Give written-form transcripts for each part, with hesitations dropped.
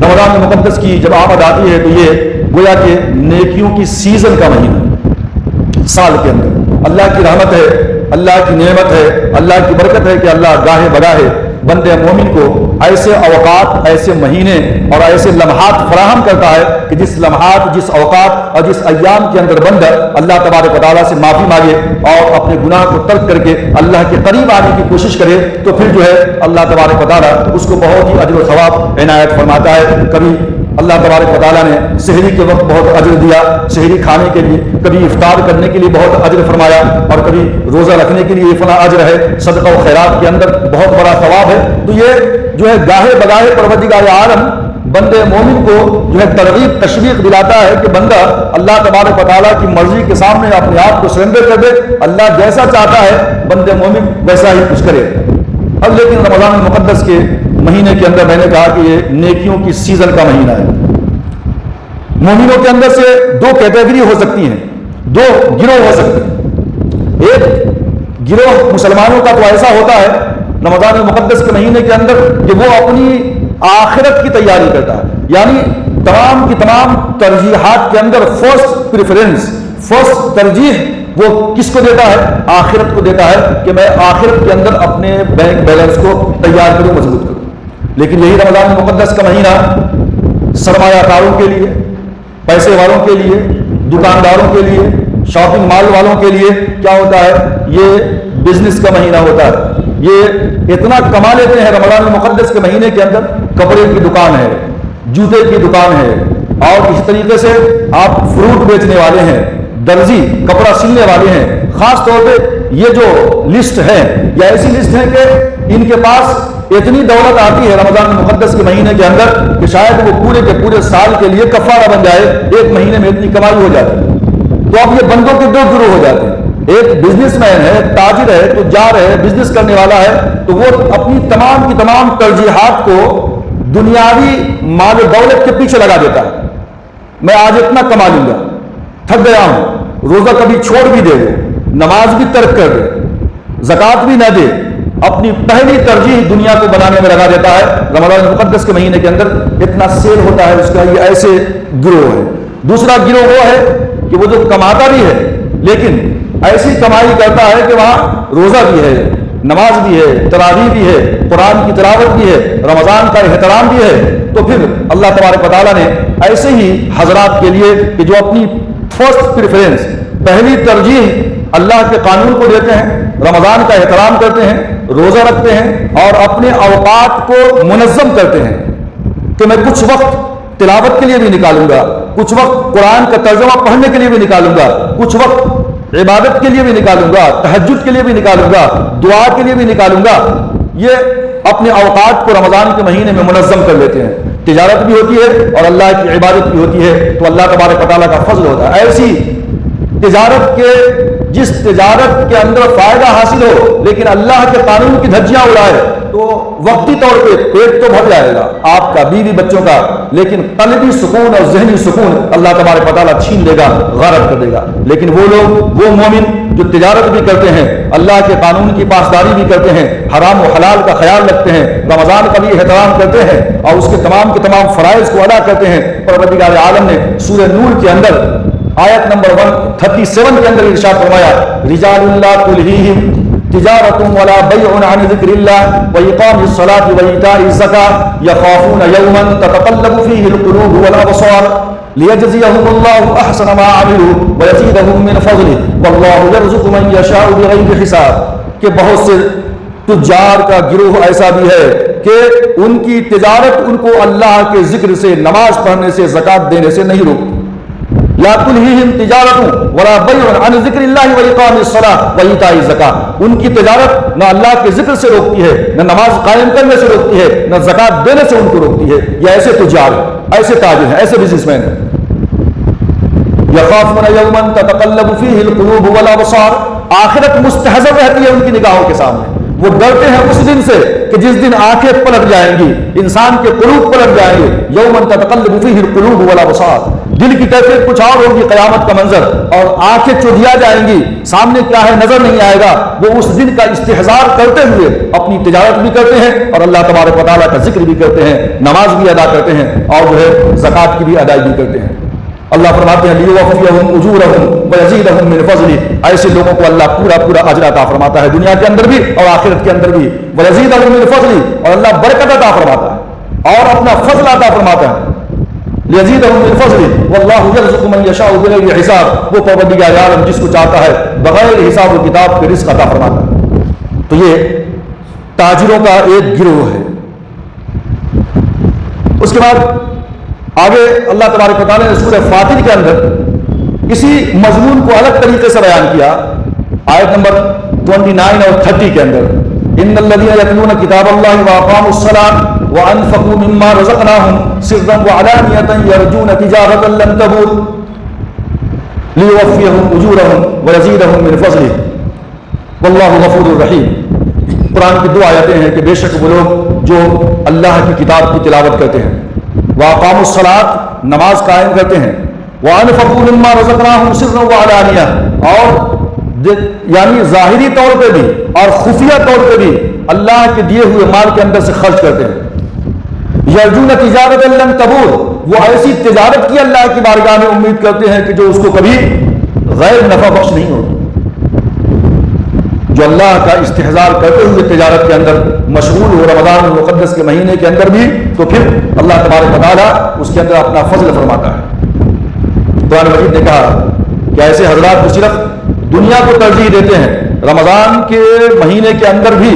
رمضان مقدس کی جب آمد آتی ہے تو یہ گویا کہ نیکیوں کی سیزن کا مہینہ سال کے اندر اللہ کی رحمت ہے، اللہ کی نعمت ہے، اللہ کی برکت ہے کہ اللہ گاہے بگاہے بندے مومن کو ایسے اوقات، ایسے مہینے اور ایسے لمحات فراہم کرتا ہے کہ جس لمحات، جس اوقات اور جس ایام کے اندر بندہ اللہ تبارک و تعالیٰ سے معافی مانگے اور اپنے گناہ کو ترک کر کے اللہ کے قریب آنے کی کوشش کرے تو پھر جو ہے اللہ تبارک و تعالیٰ اس کو بہت ہی اجر و ثواب عنایت فرماتا ہے۔ کبھی اللہ تبارک و تعالیٰ نے سحری کے وقت بہت اجر دیا، سحری کھانے کے لیے، کبھی افطار کرنے کے لیے بہت اجر فرمایا، اور کبھی روزہ رکھنے کے لیے فلاں اجر ہے، صدقہ و خیرات کے اندر بہت بڑا ثواب ہے۔ تو یہ جو ہے گاہے بگاہے پروردگار عالم بندے مومن کو جو ہے ترغیب تشویق دلاتا ہے کہ بندہ اللہ تبارک و تعالیٰ کی مرضی کے سامنے اپنے آپ کو سرنڈر کر دے، اللہ جیسا چاہتا ہے بندے مومن ویسا ہی کچھ کرے۔ اب لیکن رمضان المقدس کے مہینے کے اندر میں نے کہا کہ یہ نیکیوں کی سیزن کا مہینہ ہے۔ مومنوں کے اندر سے دو کیٹیگری ہو سکتی ہیں، دو گروہ ہو سکتے ہیں۔ ایک گروہ مسلمانوں کا تو ایسا ہوتا ہے رمضان المقدس کے مہینے کے اندر کہ وہ اپنی آخرت کی تیاری کرتا ہے، یعنی تمام کی تمام ترجیحات کے اندر فرسٹ پریفرنس، فرسٹ ترجیح وہ کس کو دیتا ہے؟ آخرت کو دیتا ہے کہ میں آخرت کے اندر اپنے بینک بیلنس کو تیار کروں، مضبوط کروں۔ لیکن یہی رمضان المقدس کا مہینہ سرمایہ کاروں کے لیے، پیسے والوں کے لیے، دکانداروں کے لیے، شاپنگ مال والوں کے لیے کیا ہوتا ہے؟ یہ بزنس کا مہینہ ہوتا ہے۔ یہ اتنا کما لیتے ہیں رمضان المقدس کے مہینے کے اندر، کپڑے کی دکان ہے، جوتے کی دکان ہے، اور اس طریقے سے آپ فروٹ بیچنے والے ہیں، درزی کپڑا سلنے والے ہیں۔ خاص طور پہ یہ جو لسٹ ہے یا ایسی لسٹ ہے کہ ان کے پاس اتنی دولت آتی ہے رمضان المقدس کے مہینے کے اندر کہ شاید وہ پورے کے پورے سال کے لیے کفارہ بن جائے، ایک مہینے میں اتنی کمائی ہو جاتی ہے۔ تو اب یہ بندوں کے دو گروہ ہو جاتے ہیں، ایک بزنس مین ہے، تاجر ہے، تجار ہے، بزنس کرنے والا ہے، تو وہ اپنی تمام کی تمام ترجیحات کو دنیاوی مال و دولت کے پیچھے لگا دیتا ہے۔ میں آج اتنا کما لوں گا، تھک گیا ہوں، روزہ کبھی چھوڑ بھی دے، نماز بھی ترک کر دے، زکوٰۃ بھی نہ دے، اپنی پہلی ترجیح دنیا کو بنانے میں لگا دیتا ہے۔ رمضان المقدس کے مہینے کے اندر اتنا سیل ہوتا ہے اس کا، یہ ایسے گروہ ہے۔ دوسرا گروہ وہ ہے کہ وہ جو کماتا بھی ہے لیکن ایسی کمائی کرتا ہے کہ وہاں روزہ بھی ہے، نماز بھی ہے، تراویح بھی ہے، قرآن کی تلاوت بھی ہے، رمضان کا احترام بھی ہے۔ تو پھر اللہ تبارک و تعالیٰ نے ایسے ہی حضرات کے لیے کہ جو اپنی فرسٹ پریفرنس، پہلی ترجیح اللہ کے قانون کو دیتے ہیں، رمضان کا احترام کرتے ہیں، روزہ رکھتے ہیں اور اپنے اوقات کو منظم کرتے ہیں کہ میں کچھ وقت تلاوت کے لیے بھی نکالوں گا، کچھ وقت قرآن کا ترجمہ پڑھنے کے لیے بھی نکالوں گا، کچھ وقت عبادت کے لیے بھی نکالوں گا، تہجد کے لیے بھی نکالوں گا، دعا کے لیے بھی نکالوں گا۔ یہ اپنے اوقات کو رمضان کے مہینے میں منظم کر لیتے ہیں۔ تجارت بھی ہوتی ہے اور اللہ کی عبادت بھی ہوتی ہے، تو اللہ تبارک و تعالیٰ کا فضل ہوتا ہے۔ ایسی تجارت کے جس تجارت کے اندر فائدہ حاصل ہو لیکن اللہ کے قانون کی دھجیاں اڑائے تو وقتی طور پہ پیٹ تو بھر جائے گا آپ کا، بیوی بچوں کا، لیکن قلبی سکون اور ذہنی سکون اللہ تبارک و تعالیٰ چھین لے گا، غارت کر دے گا۔ لیکن وہ لوگ، وہ مومن جو تجارت بھی کرتے ہیں، اللہ کے قانون کی پاسداری بھی کرتے ہیں، حرام و حلال کا خیال رکھتے ہیں، رمضان کا بھی احترام کرتے ہیں اور اس کے تمام فرائض کو ادا کرتے ہیں، پروردگار عالم نے سورہ نور کے اندر آیت نمبر 137 کے اندر ارشاد فرمایا، رجال لا تلہیہم تجارت ولا بیع عن ذکر اللہ وإقام الصلاة وإیتاء الزکاة یخافون یوما تتقلب فیہ القلوب والابصار لیجزیہم اللہ احسن ما عملوا ویزیدہم من فضلہ واللہ یرزق من یشاء بغیر حساب۔ کہ بہت سے تجار کا گروہ ایسا بھی ہے کہ ان کی تجارت ان کو اللہ کے ذکر سے، نماز پڑھنے سے، زکوٰۃ دینے سے نہیں روکتی۔ لا تلہیہم تجارت ولا بیع عن ذکر اللہ وإقام الصلاة وإیتاء الزکاة۔ ان کی تجارت نہ اللہ کے ذکر سے روکتی ہے، نہ نماز قائم کرنے سے روکتی ہے، نہ زکوٰۃ دینے سے ان کو روکتی ہے۔ یہ ایسے تجار ہیں، ایسے تاجر ہیں، ایسے بزنس مین ہیں۔ یخافون یوما تتقلب فیہ القلوب والابصار۔ آخرت مستحضر رہتی ہے ان کی نگاہوں کے سامنے، وہ ڈرتے ہیں اس دن سے کہ جس دن آنکھیں پلٹ جائیں گی، انسان کے قلوب پلٹ جائیں گے۔ یوما تتقلب فیہ القلوب والابصار، دل کی کیفیت کچھ اور ہوگی قیامت کا منظر، اور آنکھیں چودھیا جائیں گی، سامنے کیا ہے نظر نہیں آئے گا۔ وہ اس دن کا استحضار کرتے ہوئے اپنی تجارت بھی کرتے ہیں اور اللہ تبارک و تعالیٰ کا ذکر بھی کرتے ہیں، نماز بھی ادا کرتے ہیں اور جو ہے زکوٰۃ کی بھی ادائیگی کرتے ہیں۔ اللہ فرماتے ہیں لیوفیہم اجورہم ویزیدہم من فضلہ، ایسے لوگوں کو اللہ پورا پورا اجر عطا فرماتا ہے دنیا کے اندر بھی اور آخرت کے اندر بھی، ویزیدہم من فضلہ، اور اللہ برکت عطا فرماتا ہے اور اپنا فضل عطا فرماتا ہے۔ لیزیدہم من فضلہ واللہ یرزق من یشاء بغیر حساب، وہ پروردگار عالم جس کو چاہتا ہے بغیر حساب و کتاب کے رزق عطا فرماتا ہے۔ تو یہ تاجروں کا ایک گروہ ہے۔ اس کے بعد آگے اللہ تبارک و تعالیٰ نے سورہ فاطر کے اندر اسی مضمون کو الگ طریقے سے بیان کیا، آیت نمبر 29 اور 30 کے اندر، ان الذین یتلون کتاب اللہ واقاموا الصلاۃ وانفقوا مما رزقناہم سرا وعلانیۃ یرجون تجارۃ لن تبور لیوفیہم اجورہم ویزیدہم من فضلہ واللہ غفور رحیم۔ قرآن کی دو آیتیں ہیں کہ بے شک وہ لوگ جو اللہ کی کتاب کی تلاوت کرتے ہیں، واقاموا الصلاۃ نماز قائم کرتے ہیں، وانفقوا مما رزقناہم سرا وعلانیہ، اور یعنی ظاہری طور پہ بھی اور خفیہ طور پہ بھی اللہ کے دیے ہوئے مال کے اندر سے خرچ کرتے ہیں۔ یرجون تجارۃ لن تبور، وہ ایسی تجارت کی اللہ کی بارگاہ میں امید کرتے ہیں کہ جو اس کو کبھی غیر نفع بخش نہیں ہوگی۔ جو اللہ کا استحضار کرتے ہوئے تجارت کے اندر مشغول ہو رمضان المقدس کے مہینے کے اندر بھی، تو پھر اللہ تبارک و تعالیٰ اس کے اندر اپنا فضل فرماتا ہے۔ قرآن مجید نے کہا کہ ایسے حضرات کو صرف دنیا کو ترجیح دیتے ہیں رمضان کے مہینے کے اندر بھی،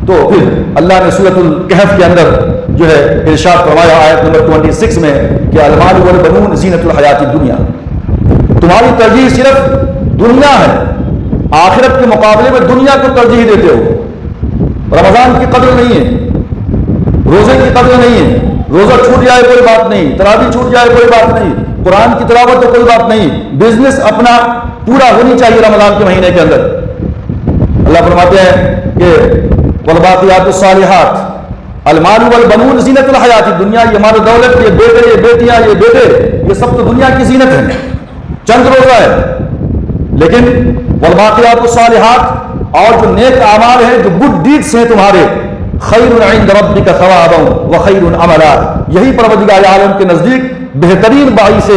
تو پھر اللہ نے سورۃ الکہف کے اندر جو ہے ارشاد فرمایا آیت نمبر 26 میں کہ المال والبنون زینت الحیات الدنیا، تمہاری ترجیح صرف دنیا ہے، آخرت کے مقابلے میں دنیا کو ترجیح دیتے ہو۔ رمضان کی قدر نہیں ہے، روزے کی قدر نہیں ہے، روزہ چھوٹ جائے کوئی بات نہیں، تراویح چھوٹ جائے کوئی بات نہیں، قرآن کی تلاوت تو کوئی بات نہیں، بزنس اپنا پورا ہونی چاہیے رمضان کے مہینے کے اندر۔ اللہ فرماتے ہیں کہ والباقیات الصالحات المال والبنون زینت الحیات الدنیا، یہ مال و دولت، یہ بیٹے، یہ بیٹیاں، یہ بیٹے، یہ سب تو دنیا کی زینت ہے، چند روزہ ہے، لیکن والباقیات الصالحات، اور جو نیک اعمال ہیں، جو گڈ ڈیڈس ہیں تمہارے، خیر عند ربک ثوابا وخیر عملا، یہی پروردگار عالم کے نزدیک بہترین باعث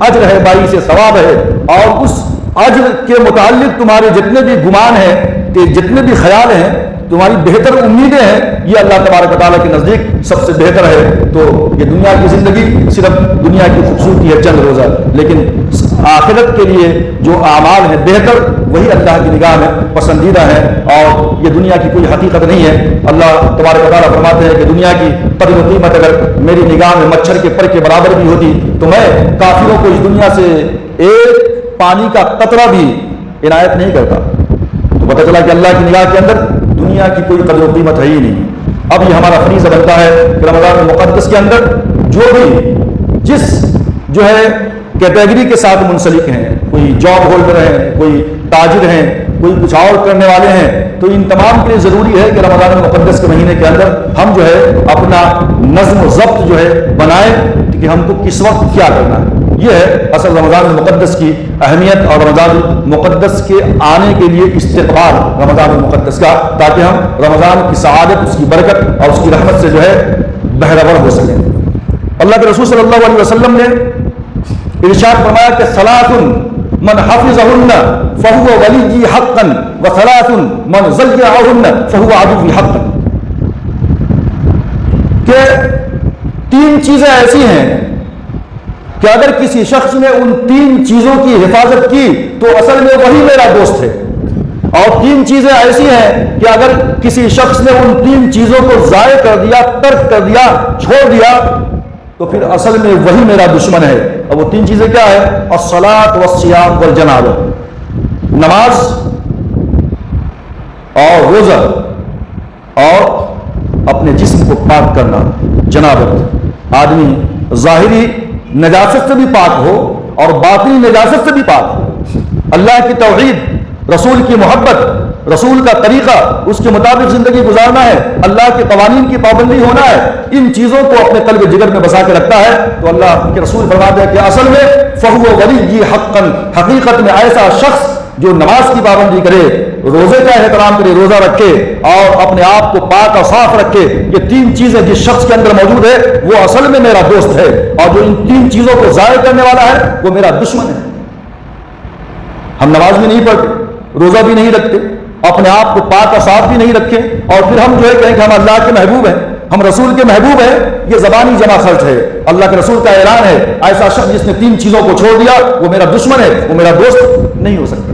اجر ہے، باعث ثواب ہے، اور اس اجر کے متعلق تمہارے جتنے بھی گمان ہیں، جتنے بھی خیال ہیں، تمہاری بہتر امیدیں ہیں، یہ اللہ تبارک و تعالیٰ کے نزدیک سب سے بہتر ہے۔ تو یہ دنیا کی زندگی صرف دنیا کی خوبصورتی ہے، چند روزہ، لیکن آخرت کے لیے جو اعمال ہیں بہتر، وہی اللہ کی نگاہ میں پسندیدہ ہیں، اور یہ دنیا کی کوئی حقیقت نہیں ہے۔ اللہ تبارک و تعالیٰ فرماتے ہیں کہ دنیا کی قدر و قیمت اگر میری نگاہ میں مچھر کے پر کے برابر بھی ہوتی تو میں کافروں کو اس دنیا سے ایک پانی کا قطرہ بھی عنایت نہیں کرتا۔ تو پتہ چلا کہ اللہ کی نگاہ کے اندر دنیا کی کوئی قدر و قیمت ہے ہی نہیں۔ اب یہ ہمارا فریضہ بنتا ہے کہ رمضان المقدس کے اندر جو بھی جس جو ہے کیٹیگری کے ساتھ منسلک ہیں، کوئی جاب ہولڈر ہیں، کوئی تاجر ہیں، کوئی کچھ اور کرنے والے ہیں، تو ان تمام کے لیے ضروری ہے کہ رمضان المقدس کے مہینے کے اندر ہم جو ہے اپنا نظم و ضبط جو ہے بنائیں کہ ہم کو کس وقت کیا کرنا ہے۔ یہ ہے اصل رمضان المقدس کی اہمیت، اور رمضان المقدس کے آنے کے لیے استقبال رمضان المقدس کا، تاکہ ہم رمضان کی سعادت، اس کی برکت اور اس کی رحمت سے جو ہے بہرور ہو سکیں۔ اللہ کے رسول صلی اللہ علیہ وسلم نے ارشاد فرمایا کہ ثلاث من حفظهن فهو ولی حقا وثلاث من ضيعهن فهو عدو حقا، کہ تین چیزیں ایسی ہیں کہ اگر کسی شخص نے ان تین چیزوں کی حفاظت کی تو اصل میں وہی میرا دوست ہے، اور تین چیزیں ایسی ہیں کہ اگر کسی شخص نے ان تین چیزوں کو ضائع کر دیا، ترک کر دیا، چھوڑ دیا، تو پھر اصل میں وہی میرا دشمن ہے۔ اور وہ تین چیزیں کیا ہے؟ الصلاۃ والصیام والجنابہ، نماز اور روزہ اور اپنے جسم کو پاک کرنا، جنابت، آدمی ظاہری نجاست سے بھی پاک ہو اور باطنی نجاست سے بھی پاک ہو، اللہ کی توحید، رسول کی محبت رسول کا طریقہ، اس کے مطابق زندگی گزارنا ہے، اللہ کے قوانین کی پابندی ہونا ہے، ان چیزوں کو اپنے قلب جگر میں بسا کے رکھتا ہے تو اللہ کے رسول فرماتے ہیں کہ اصل میں فہو ولی حقا، حقیقت میں ایسا شخص جو نماز کی پابندی کرے، روزے کا احترام کرے، روزہ رکھے اور اپنے آپ کو پاک اور صاف رکھے، یہ تین چیزیں جس شخص کے اندر موجود ہے وہ اصل میں میرا دوست ہے، اور جو ان تین چیزوں کو ضائع کرنے والا ہے وہ میرا دشمن ہے۔ ہم نماز بھی نہیں پڑھتے، روزہ بھی نہیں رکھتے، اپنے آپ کو پاک اور صاف بھی نہیں رکھے، اور پھر ہم جو ہے کہیں کہ ہم اللہ کے محبوب ہیں، ہم رسول کے محبوب ہیں، یہ زبانی جمع خرچ ہے۔ اللہ کے رسول کا اعلان ہے ایسا شخص جس نے تین چیزوں کو چھوڑ دیا وہ میرا دشمن ہے، وہ میرا دوست نہیں ہو سکتا۔